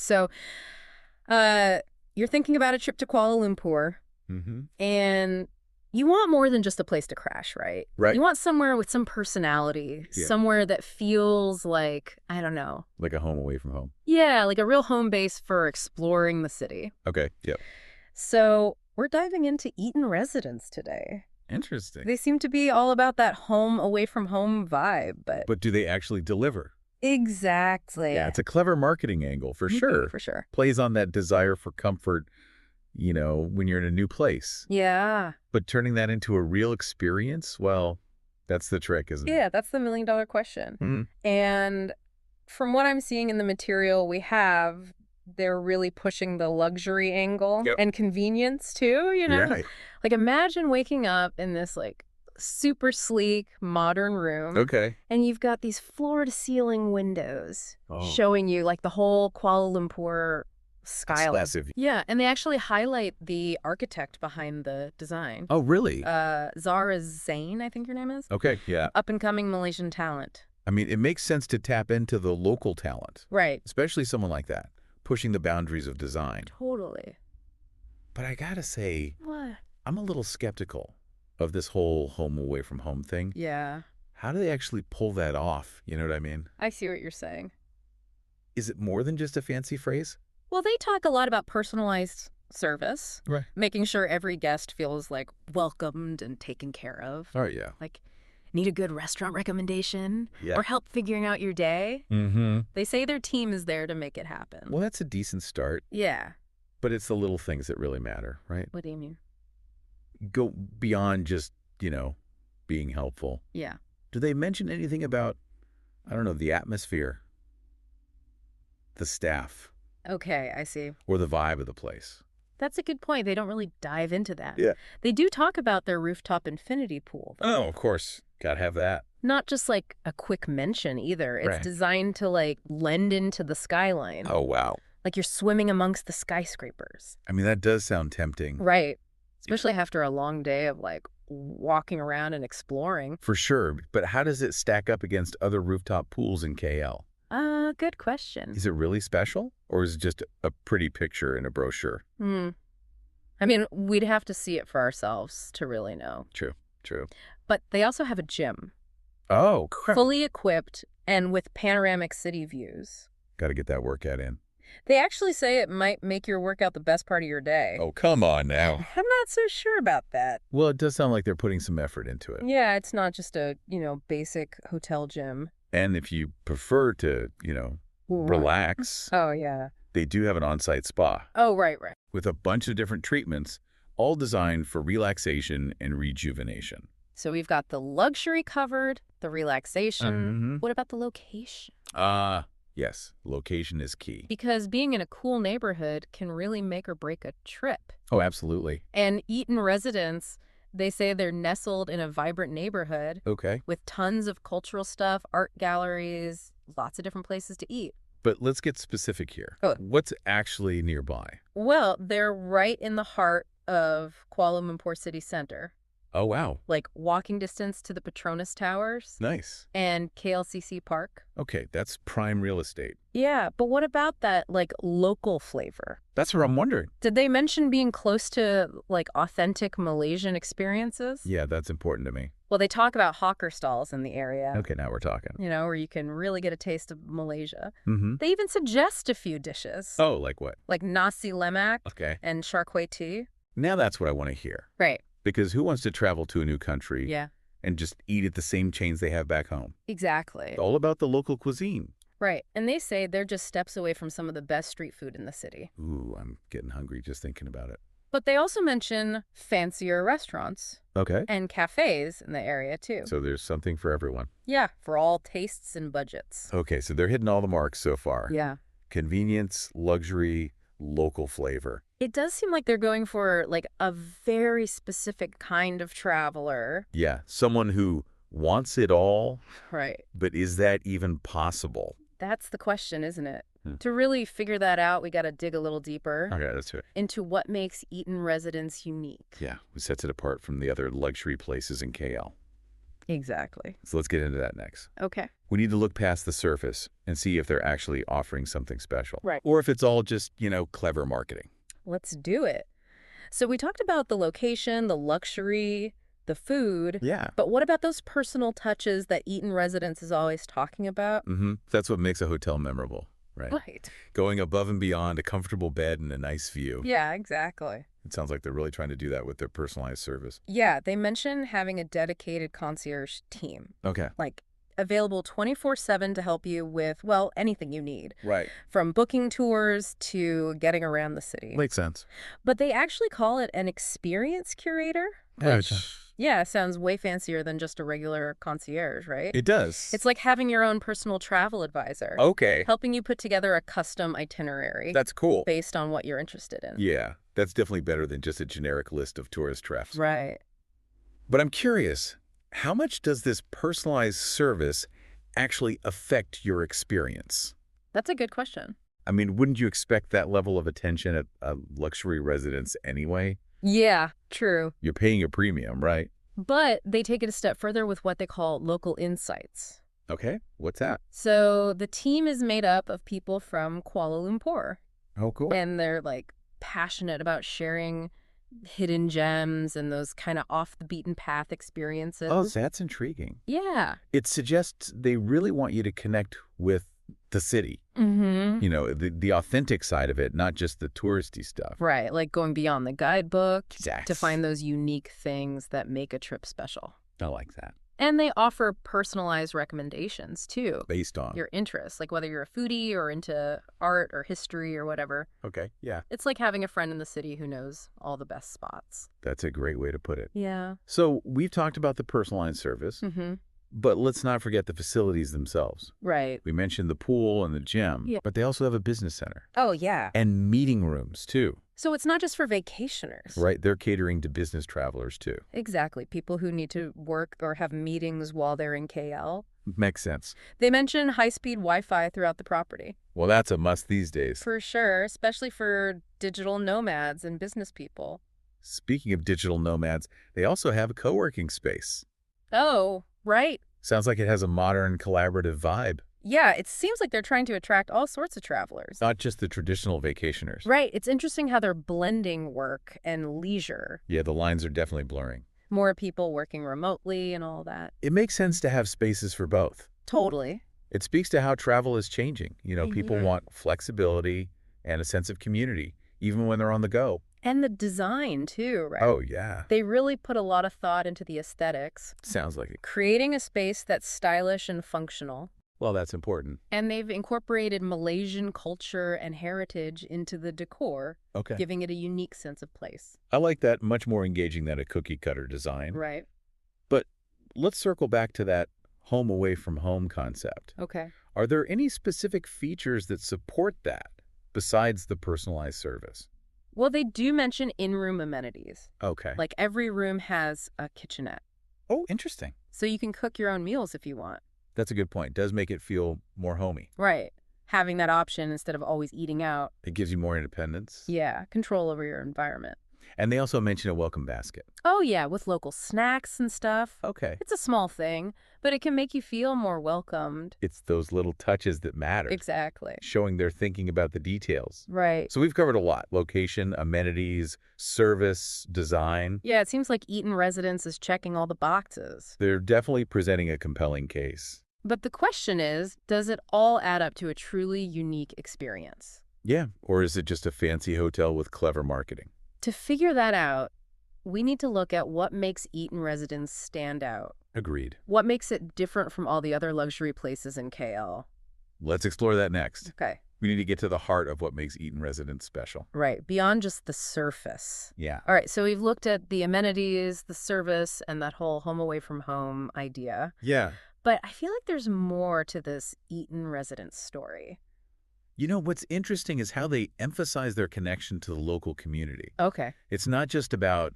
So, uh, you're thinking about a trip to Kuala Lumpur, Mm-hmm. and you want more than just a place to crash, right? Right. You want somewhere with some personality, Yeah. somewhere that feels like, I don't know. Like a home away from home. Yeah, like a real home base for exploring the city. Okay, yep. So, we're diving into Eaton Residence today. Interesting. They seem to be all about that home away from home vibe, but But do they actually deliver? exactly. Yeah, it's a clever marketing angle, for sure. For sure. Plays on that desire for comfort, when you're in a new place. Yeah. But turning that into a real experience, well, that's the trick, isn't it? Yeah, that's the $1,000,000 question. Mhm. And from what I'm seeing in the material we have, they're really pushing the luxury angle Yep. and convenience too. Right. Like imagine waking up in this like super sleek modern room. Okay. And you've got these floor-to-ceiling windows Oh. showing you like the whole Kuala Lumpur skyline. Exclusive. Yeah, and they actually highlight the architect behind the design. Oh, really? Zara Zain, I think your name is. Okay, yeah. Up-and-coming Malaysian talent. I mean, it makes sense to tap into the local talent, Right. especially someone like that, pushing the boundaries of design. Totally. But I gotta say, What? I'm a little skeptical of this whole home away from home thing. Yeah, How do they actually pull that off? You know what I mean? I see what you're saying. Is it more than just a fancy phrase? Well, they talk a lot about personalized service, Right. making sure every guest feels like welcomed and taken care of. All right, yeah. Like, need a good restaurant recommendation? Yeah. Or help figuring out your day? Mm-hmm. They say their team is there to make it happen. Well, that's a decent start, Yeah. but it's the little things that really matter, right? What do you mean? Go beyond just, being helpful. Yeah. Do they mention anything about, I don't know, the atmosphere, the staff, Okay, I see. or the vibe of the place? That's a good point. They don't really dive into that. Yeah. They do talk about their rooftop infinity pool, though. Oh, of course. Gotta have that. Not just like a quick mention either. It's Right. designed to like blend into the skyline. Oh, wow. Like you're swimming amongst the skyscrapers. I mean, that does sound tempting. Right. Especially after a long day of like walking around and exploring. For sure. But how does it stack up against other rooftop pools in KL? Good question. Is it really special? Or is it just a pretty picture in a brochure? I mean, we'd have to see it for ourselves to really know. True. But they also have a gym, Oh, crap. fully equipped and with panoramic city views. Gotta get that workout in. They actually say it might make your workout the best part of your day. Oh, come on now. I'm not so sure about that. Well, it does sound like they're putting some effort into it. Yeah, it's not just a, basic hotel gym. And if you prefer to, relax, Oh, yeah. they do have an on-site spa Oh, right. with a bunch of different treatments, all designed for relaxation and rejuvenation. So we've got the luxury covered, the relaxation. What about the location? Yes, location is key. Because being in a cool neighborhood can really make or break a trip. Oh, absolutely. And Eaton Residence, they say they're nestled in a vibrant neighborhood Okay. with tons of cultural stuff, art galleries, lots of different places to eat. But let's get specific here. Oh. What's actually nearby? Well, they're right in the heart of Kuala Lumpur city center, Oh, wow. like walking distance to the Petronas Towers Nice. and KLCC Park. Okay, that's prime real estate. Yeah, but what about that, like, local flavor? That's what I'm wondering. Did they mention being close to, like, authentic Malaysian experiences? Yeah, that's important to me. Well, they talk about hawker stalls in the area. Okay, now we're talking. Where you can really get a taste of Malaysia. Mm-hmm. They even suggest a few dishes. Oh, like what? Like nasi lemak Okay. and char kway teow. Now that's what I want to hear. Right. Because who wants to travel to a new country Yeah, and just eat at the same chains they have back home? exactly. It's all about the local cuisine. Right. And they say they're just steps away from some of the best street food in the city. Ooh, I'm getting hungry just thinking about it. But they also mention fancier restaurants Okay. and cafes in the area, too. So there's something for everyone. Yeah, for all tastes and budgets. Okay, so they're hitting all the marks so far. Yeah. Convenience, luxury, local flavor. It does seem like they're going for, like, a very specific kind of traveler. Yeah, someone who wants it all, Right. but is that even possible? That's the question, isn't it? To really figure that out, we got to dig a little deeper Okay, that's it. into what makes Eaton Residence unique. Yeah, what sets it apart from the other luxury places in KL. Exactly. So let's get into that next. Okay. We need to look past the surface and see if they're actually offering something special. Right. Or if it's all just, clever marketing. Let's do it. So we talked about the location, the luxury, the food, Yeah. but what about those personal touches that Eaton Residence is always talking about? That's what makes a hotel memorable, right? Right. Going above and beyond a comfortable bed and a nice view. Yeah, exactly. It sounds like they're really trying to do that with their personalized service. Yeah, they mention having a dedicated concierge team, Okay. like available 24/7 to help you with, well, anything you need, Right. from booking tours to getting around the city. Makes sense. But they actually call it an experience curator, Yeah, which, yeah, sounds way fancier than just a regular concierge, right? it does. It's like having your own personal travel advisor, Okay. helping you put together a custom itinerary That's cool. based on what you're interested in. Yeah, that's definitely better than just a generic list of tourist traps. Right. But I'm curious, how much does this personalized service actually affect your experience? That's a good question. I mean, wouldn't you expect that level of attention at a luxury residence anyway? Yeah, true. You're paying a premium, right? But they take it a step further with what they call local insights. Okay, what's that? So the team is made up of people from Kuala Lumpur, Oh, cool. and they're like passionate about sharing hidden gems and those kind of off the beaten path experiences. Oh, that's intriguing. Yeah. It suggests they really want you to connect with the city. Mm-hmm. The authentic side of it, not just the touristy stuff. Right, like going beyond the guidebook Exact. to find those unique things that make a trip special. I like that. And they offer personalized recommendations, too. Based on. Your interests, like whether you're a foodie or into art or history or whatever. Okay, yeah. It's like having a friend in the city who knows all the best spots. That's a great way to put it. Yeah. So we've talked about the personalized service, Mm-hmm. but let's not forget the facilities themselves. Right. We mentioned the pool and the gym, Yeah. but they also have a business center Oh, yeah. and meeting rooms too, So it's not just for vacationers. right? They're catering to business travelers too. Exactly. People who need to work or have meetings while they're in KL. Makes sense. They mention high-speed Wi-Fi throughout the property. Well, that's a must these days. For sure, especially for digital nomads and business people. Speaking of digital nomads, they also have a co-working space. Oh, right. Sounds like it has a modern, collaborative vibe, Yeah, it seems like they're trying to attract all sorts of travelers. not just the traditional vacationers. Right. It's interesting how they're blending work and leisure. Yeah, the lines are definitely blurring. More people working remotely and all that. It makes sense to have spaces for both. Totally. It speaks to how travel is changing. People Mhm. want flexibility and a sense of community, even when they're on the go. And the design, too, right? Oh, yeah. They really put a lot of thought into the aesthetics, Sounds like it. creating a space that's stylish and functional. Well, that's important. And they've incorporated Malaysian culture and heritage into the decor, Okay. giving it a unique sense of place. I like that, much more engaging than a cookie-cutter design. Right. But let's circle back to that home away from home concept. Okay. Are there any specific features that support that besides the personalized service? Well, they do mention in-room amenities. Okay. Like every room has a kitchenette, Oh, interesting. so you can cook your own meals if you want. That's a good point. Does make it feel more homey. Right. Having that option instead of always eating out. It gives you more independence. Yeah, control over your environment. And they also mention a welcome basket. Oh, yeah, with local snacks and stuff. Okay. It's a small thing, but it can make you feel more welcomed. It's those little touches that matter. Exactly. Showing they're thinking about the details. Right. So we've covered a lot. Location, amenities, service, design. Yeah, it seems like Eaton Residence is checking all the boxes. They're definitely presenting a compelling case. But the question is, does it all add up to a truly unique experience? Yeah. Or is it just a fancy hotel with clever marketing? To figure that out, we need to look at what makes Eaton Residence stand out. Agreed. What makes it different from all the other luxury places in KL? Let's explore that next. Okay. We need to get to the heart of what makes Eaton Residence special. Right, beyond just the surface. Yeah. All right, so we've looked at the amenities, the service, and that whole home away from home idea. Yeah. But I feel like there's more to this Eaton Residence story. What's interesting is how they emphasize their connection to the local community. Okay. It's not just about,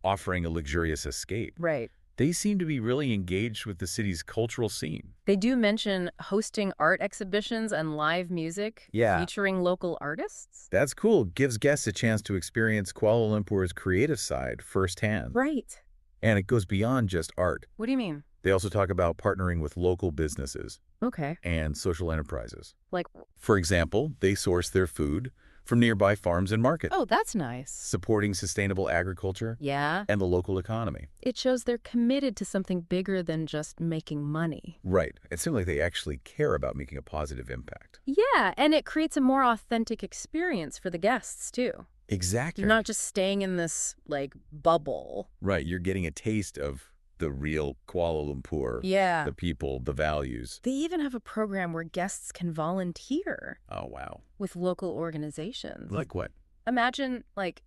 offering a luxurious escape. Right. They seem to be really engaged with the city's cultural scene. They do mention hosting art exhibitions and live music featuring local artists. That's cool. Gives guests a chance to experience Kuala Lumpur's creative side firsthand. Right. And it goes beyond just art. What do you mean? They also talk about partnering with local businesses Okay. and social enterprises. Like, For example, they source their food from nearby farms and markets, oh, that's nice. supporting sustainable agriculture Yeah. and the local economy. It shows they're committed to something bigger than just making money. Right. It seems like they actually care about making a positive impact. Yeah, and it creates a more authentic experience for the guests, too. Exactly. You're not just staying in this, like, bubble. Right. You're getting a taste of the real Kuala Lumpur, Yeah. the people, the values. They even have a program where guests can volunteer Oh, wow. with local organizations. Like what? Imagine, like,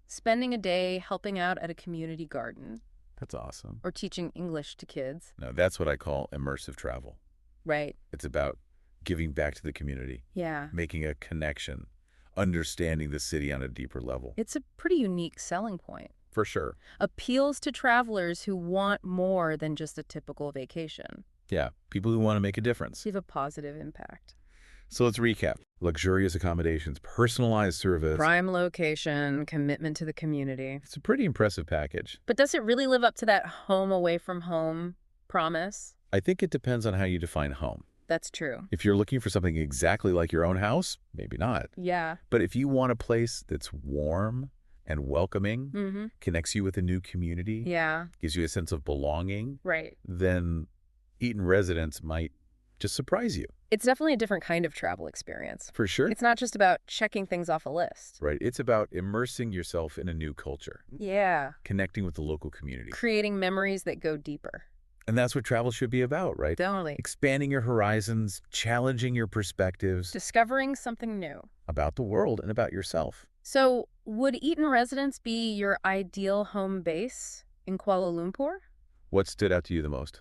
spending a day helping out at a community garden That's awesome. or teaching English to kids. No, that's what I call immersive travel. Right. It's about giving back to the community, Yeah. making a connection, understanding the city on a deeper level. It's a pretty unique selling point. For sure. Appeals to travelers who want more than just a typical vacation. Yeah, people who want to make a difference. Leave a positive impact. So let's recap. Luxurious accommodations, personalized service. Prime location, commitment to the community. It's a pretty impressive package. But does it really live up to that home away from home promise? I think it depends on how you define home. That's true. If you're looking for something exactly like your own house, maybe not. Yeah. But if you want a place that's warm and welcoming, Mm-hmm. connects you with a new community, Yeah. gives you a sense of belonging, Right. then Eaton Residence might just surprise you. It's definitely a different kind of travel experience. For sure. It's not just about checking things off a list. Right. It's about immersing yourself in a new culture, Yeah. connecting with the local community. Creating memories that go deeper. And that's what travel should be about, right? Totally. Expanding your horizons, challenging your perspectives Discovering something new. about the world and about yourself. So, would Eaton Residence be your ideal home base in Kuala Lumpur? What stood out to you the most?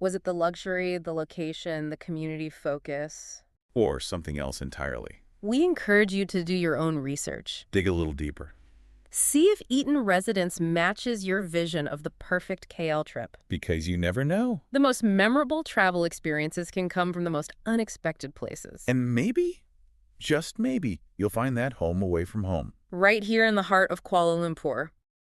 Was it the luxury, the location, the community focus? Or something else entirely? We encourage you to do your own research. Dig a little deeper. See if Eaton Residence matches your vision of the perfect KL trip. Because you never know. The most memorable travel experiences can come from the most unexpected places. And maybe, just maybe, you'll find that home away from home. Right here in the heart of Kuala Lumpur.